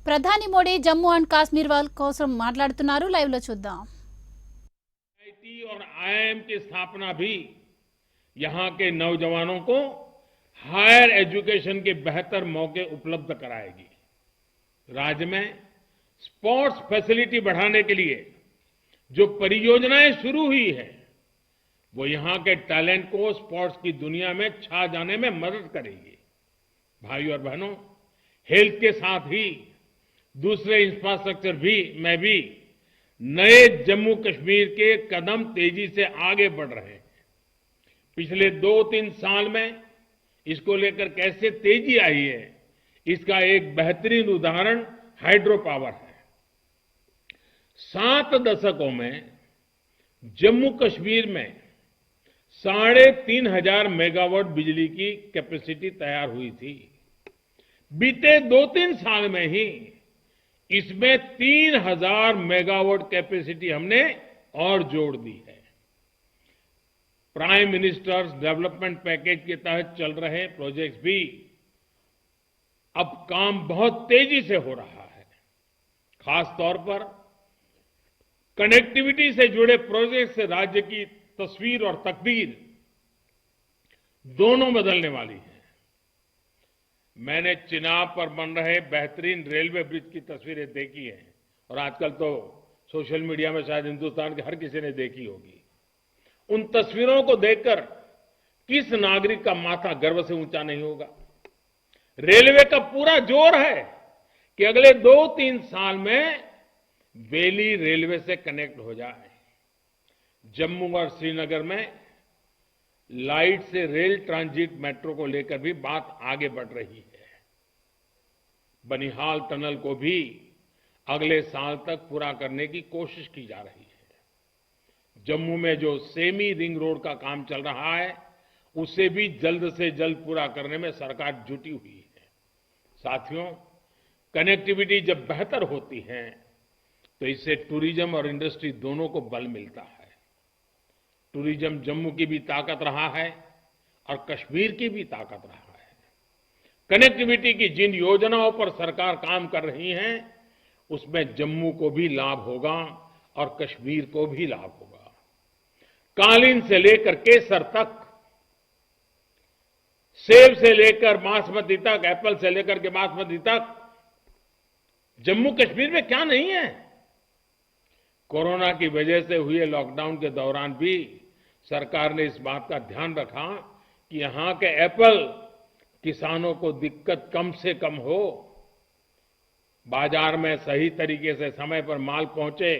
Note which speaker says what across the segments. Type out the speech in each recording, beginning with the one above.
Speaker 1: ప్రధాని మోడీ జమ్మూ అండ్ కాశ్మీర్ వాళ్ళ కోసం మాట్లాడుతున్నారు. లైవ్ లో చూద్దాం.
Speaker 2: आईआईटी और आईआईएम की स्थापना भी यहां के नौजवानों को हायर एजुकेशन के बेहतर मौके उपलब्ध कराएगी। राज्य में स्पोर्ट्स फैसिलिटी बढ़ाने के लिए जो परियोजनाएं शुरू हुई है वो यहां के टैलेंट को स्पोर्ट्स की दुनिया में छा जाने में मदद करेगी। भाइयों और बहनों, हेल्थ के साथ ही दूसरे इंफ्रास्ट्रक्चर में भी नए जम्मू कश्मीर के कदम तेजी से आगे बढ़ रहे हैं। पिछले 2-3 साल में इसको लेकर कैसे तेजी आई है, इसका एक बेहतरीन उदाहरण हाइड्रो पावर है। 7 दशकों में जम्मू कश्मीर में 3,500 मेगावाट बिजली की कैपेसिटी तैयार हुई थी। बीते 2-3 साल में ही इसमें 3,000 मेगावाट कैपेसिटी हमने और जोड़ दी है। प्राइम मिनिस्टर्स डेवलपमेंट पैकेज के तहत चल रहे प्रोजेक्ट्स भी अब काम बहुत तेजी से हो रहा है। खास तौर पर कनेक्टिविटी से जुड़े प्रोजेक्ट से राज्य की तस्वीर और तकदीर दोनों बदलने वाली है। मैंने चिनाब पर बन रहे बेहतरीन रेलवे ब्रिज की तस्वीरें देखी हैं और आजकल तो सोशल मीडिया में शायद हिंदुस्तान के हर किसी ने देखी होगी। उन तस्वीरों को देखकर किस नागरिक का माथा गर्व से ऊंचा नहीं होगा। रेलवे का पूरा जोर है कि अगले 2-3 साल में वैली रेलवे से कनेक्ट हो जाए। जम्मू और श्रीनगर में लाइट से रेल ट्रांजिट मेट्रो को लेकर भी बात आगे बढ़ रही है। बनिहाल टनल को भी अगले साल तक पूरा करने की कोशिश की जा रही है। जम्मू में जो सेमी रिंग रोड का काम चल रहा है उसे भी जल्द से जल्द पूरा करने में सरकार जुटी हुई है। साथियों, कनेक्टिविटी जब बेहतर होती है तो इससे टूरिज्म और इंडस्ट्री दोनों को बल मिलता है। टूरिज्म जम्मू की भी ताकत रहा है और कश्मीर की भी ताकत रहा है। कनेक्टिविटी की जिन योजनाओं पर सरकार काम कर रही है उसमें जम्मू को भी लाभ होगा और कश्मीर को भी लाभ होगा। कालीन से लेकर केसर तक, सेब से लेकर बासमती तक, एप्पल से लेकर के बासमती तक, जम्मू कश्मीर में क्या नहीं है। कोरोना की वजह से हुए लॉकडाउन के दौरान भी सरकार ने इस बात का ध्यान रखा कि यहां के एप्पल किसानों को दिक्कत कम से कम हो, बाजार में सही तरीके से समय पर माल पहुंचे।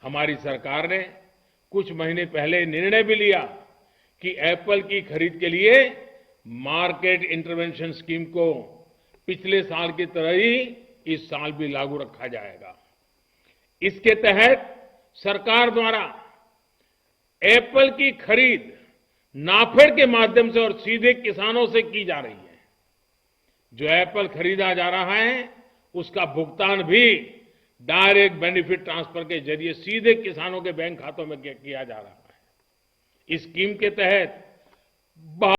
Speaker 2: हमारी सरकार ने कुछ महीने पहले निर्णय भी लिया कि एप्पल की खरीद के लिए मार्केट इंटरवेंशन स्कीम को पिछले साल की तरह ही इस साल भी लागू रखा जाएगा। इसके तहत सरकार द्वारा एप्पल की खरीद नाफेड के माध्यम से और सीधे किसानों से की जा रही है। जो एप्पल खरीदा जा रहा है उसका भुगतान भी डायरेक्ट बेनिफिट ट्रांसफर के जरिए सीधे किसानों के बैंक खातों में किया जा रहा है। इस स्कीम के तहत